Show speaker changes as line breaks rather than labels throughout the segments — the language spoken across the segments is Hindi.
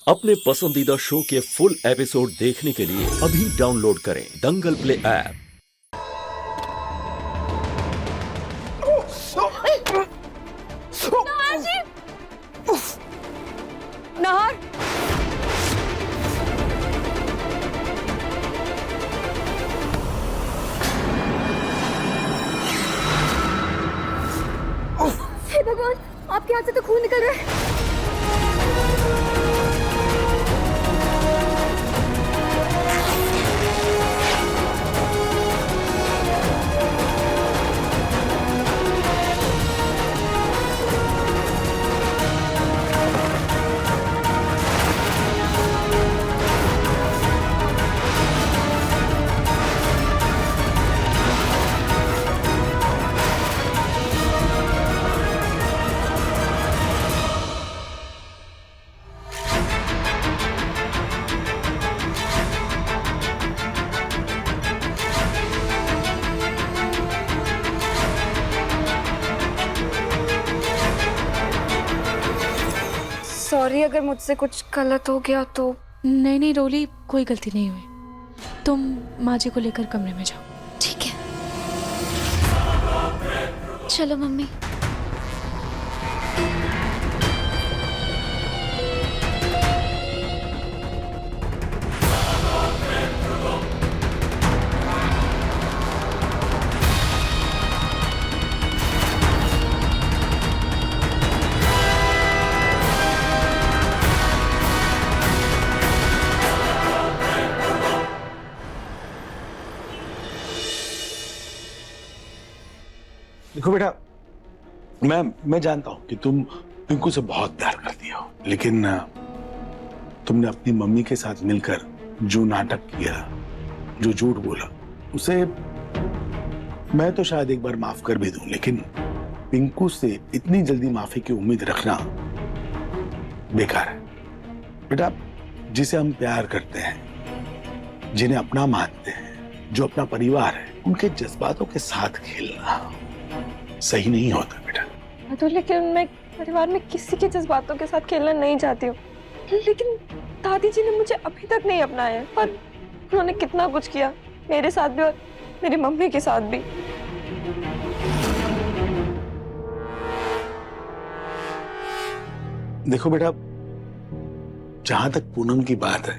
अपने पसंदीदा शो के फुल एपिसोड देखने के लिए अभी डाउनलोड करें दंगल प्ले ऐप।
नाहर जी! नाहर! हे भगवान, आपके हाथ से तो खून निकल रहा है। सॉरी अगर मुझसे कुछ गलत हो गया तो।
नहीं रोली, कोई गलती नहीं हुई। तुम माँ जी को लेकर कमरे में जाओ।
ठीक है, चलो मम्मी।
देखो बेटा, मैं जानता हूं कि तुम पिंकू से बहुत प्यार करती हो, लेकिन तुमने अपनी मम्मी के साथ मिलकर जो नाटक किया, जो झूठ बोला, उसे मैं तो शायद एक बार माफ कर भी दूं, लेकिन पिंकू से इतनी जल्दी माफी की उम्मीद रखना बेकार है। बेटा, जिसे हम प्यार करते हैं, जिन्हें अपना मानते हैं, जो अपना परिवार है, उनके जज्बातों के साथ खेलना सही नहीं होता बेटा।
तो लेकिन मैं परिवार में किसी के जज्बातों के साथ खेलना नहीं चाहती हूँ, लेकिन दादी जी ने मुझे अभी तक नहीं अपनाया है और उन्होंने कितना कुछ किया मेरे साथ भी और मेरी मम्मी के साथ भी।
देखो बेटा, जहां तक पूनम की बात है,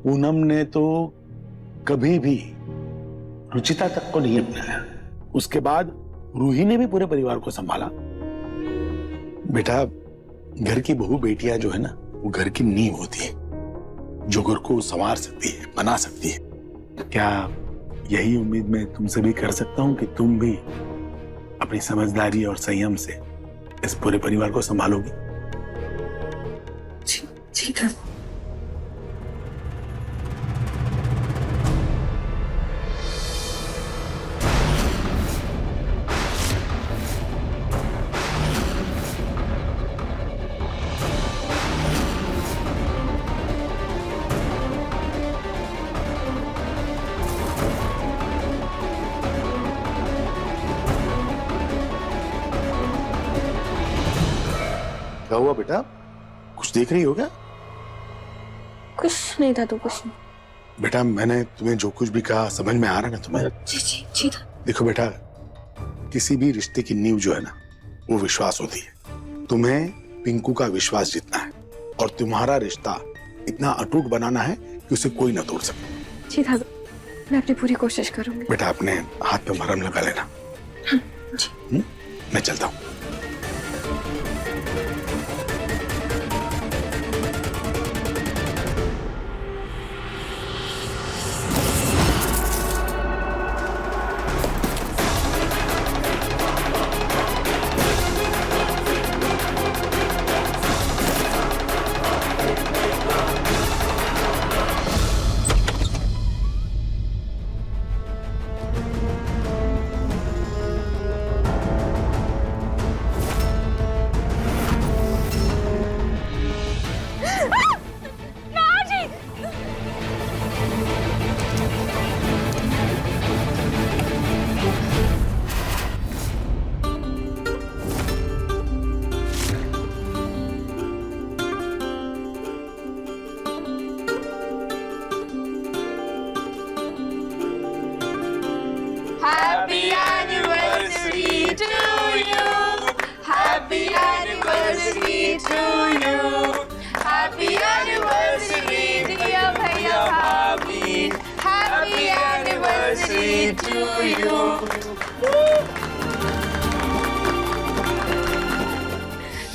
पूनम ने तो कभी भी रुचिता तक को नहीं अपनाया। उसके बाद रूही ने भी पूरे परिवार को संभाला। बेटा, घर की बहू बेटियां जो है ना, वो घर की नींव होती है, जो घर को संवार सकती है, बना सकती है। क्या यही उम्मीद मैं तुमसे भी कर सकता हूं कि तुम भी अपनी समझदारी और संयम से इस पूरे परिवार को संभालोगी?
ठीक है।
क्या हुआ बेटा, कुछ देख रही हो क्या?
कुछ नहीं था तो कुछ नहीं।
बेटा, मैंने तुम्हें जो कुछ भी कहा समझ में आ रहा है ना तुम्हें?
जी जी जी था।
देखो बेटा, किसी भी रिश्ते की नींव जो है ना, वो विश्वास होती है। तुम्हें पिंकू का विश्वास जीतना है और तुम्हारा रिश्ता इतना अटूट बनाना है कि उसे कोई ना तोड़ सके।
जी था, मैं अपनी पूरी कोशिश करूंगी।
बेटा, अपने हाथ पे मरहम लगा लेना।
जी।
मैं चलता हूँ।
Happy anniversary to you. Happy anniversary dear भैया भाभी. Happy anniversary to you.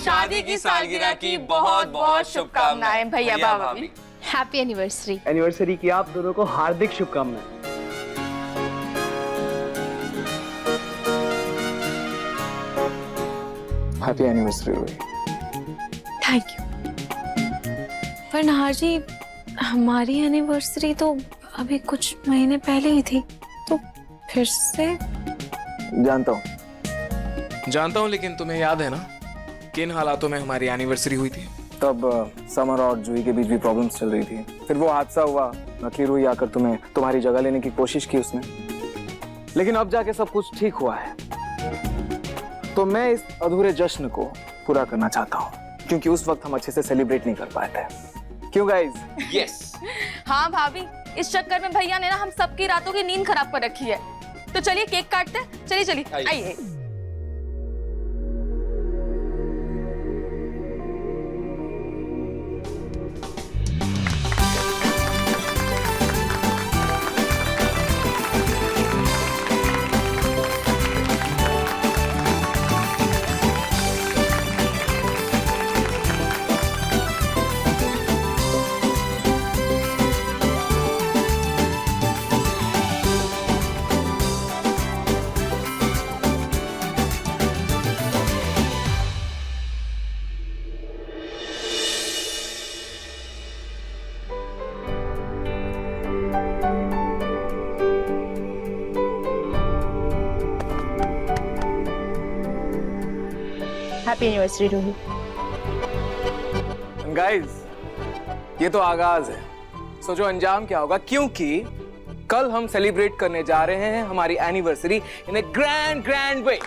शादी की सालगिरह की बहुत बहुत शुभकामनाएं भैया भाभी.
Happy anniversary.
एनिवर्सरी की आप दोनों को हार्दिक शुभकामनाएं।
हैप्पी एनिवर्सरी रोही।
Thank you. पर नहार जी, हमारी एनिवर्सरी तो अभी कुछ महीने पहले ही थी, तो फिर से।
जानता हूँ लेकिन तुम्हें याद है ना किन हालातों में हमारी एनिवर्सरी हुई थी? तब समर और जूही के बीच भी प्रॉब्लम्स चल रही थी। फिर वो हादसा हुआ, नकली रूही आकर तुम्हारी जगह लेने की कोशिश की उसने, लेकिन अब जाके सब कुछ ठीक हुआ है। तो मैं इस अधूरे जश्न को पूरा करना चाहता हूँ, क्योंकि उस वक्त हम अच्छे से सेलिब्रेट नहीं कर पाए थे। क्यों गाइस?
यस। हाँ भाभी, इस चक्कर में भैया ने ना हम सबकी रातों की नींद खराब कर रखी है। तो चलिए केक काटते हैं। चलिए आइए। Happy anniversary Ruhi.
गाइस, ये तो आगाज है, सोचो अंजाम क्या होगा, क्योंकि कल हम सेलिब्रेट करने जा रहे हैं हमारी एनिवर्सरी इन ए ग्रैंड वे।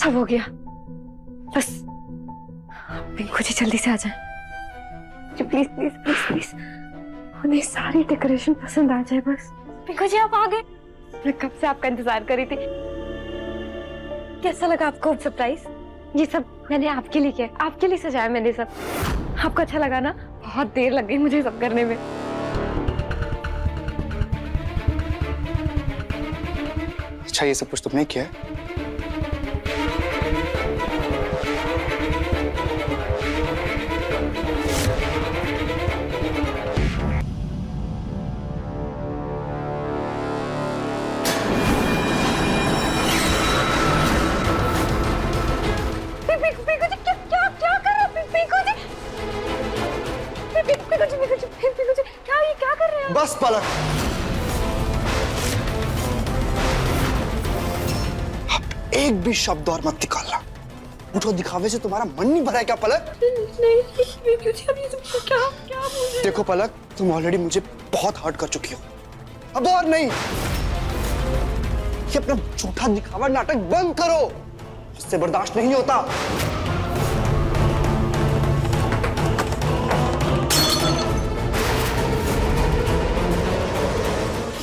सब हो गया, बस पिंकू जी जल्दी से आ जाए। प्लीज प्लीज प्लीज प्लीज, उन्हें सारी डेकोरेशन पसंद आ जाए बस। पिंकू जी आप आ गए, मैं कब से आपका इंतजार कर रही थी। कैसा लगा आपको सरप्राइज? ये सब मैंने आपके लिए किया, आपके लिए सजाया मैंने सब। आपको अच्छा लगा ना? बहुत देर लग गई मुझे सब करने में।
अच्छा, ये सब कुछ तुमने किया है?
बस पलक, अब एक भी शब्द और मत निकालना। उठो, दिखावे से तुम्हारा मन नहीं भरा है क्या पलक?
नहीं, क्या
देखो पलक, तुम ऑलरेडी मुझे बहुत हर्ट कर चुकी हो, अब और नहीं। ये अपना झूठा दिखावा नाटक बंद करो, इससे बर्दाश्त नहीं होता।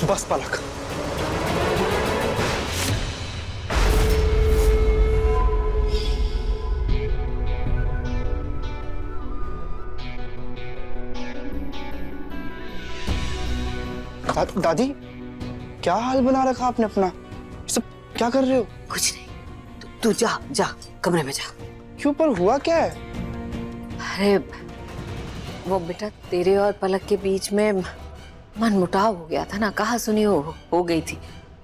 बस पलक, दादी क्या हाल बना रखा आपने अपना? सब क्या कर रहे हो?
कुछ नहीं, तू जा कमरे में जा।
क्यों, पर हुआ क्या है?
अरे वो बेटा, तेरे और पलक के बीच में मन मुटाव हो गया था ना, कहा सुनी हो गई थी।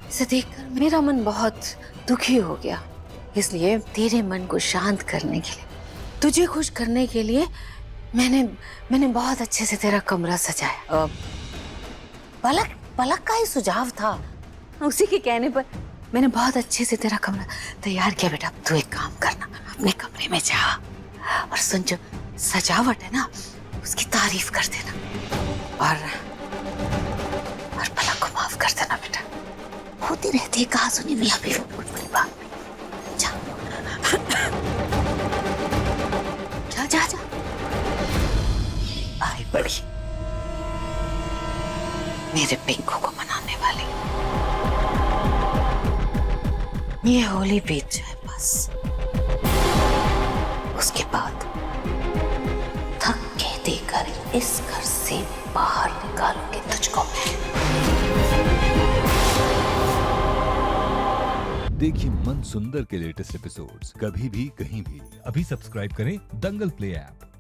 इसे देखकर मेरा मन बहुत दुखी हो गया, इसलिए तेरे मन को शांत करने के लिए, तुझे खुश करने के लिए मैंने बहुत अच्छे से तेरा कमरा सजाया। पलक का ही सुझाव था, उसी के कहने पर मैंने बहुत अच्छे से तेरा कमरा तैयार किया। बेटा तू एक काम करना, अपने कमरे में जा और सुन, जो सजावट है ना उसकी तारीफ कर देना, और पलक को माफ कर देना बेटा। होती रहती है, कहा सुनी नहीं अभी वो कुछ बड़ी बात नहीं। जा जा जा जा, आई बड़ी मेरे पिंकू को मनाने वाली। ये होली बीत जाए बस, उसके बाद धक्के देकर इस घर से बाहर निकालूंगी तुझको मैं।
देखिए मन सुंदर के लेटेस्ट एपिसोड्स कभी भी कहीं भी। अभी सब्सक्राइब करें दंगल प्ले ऐप।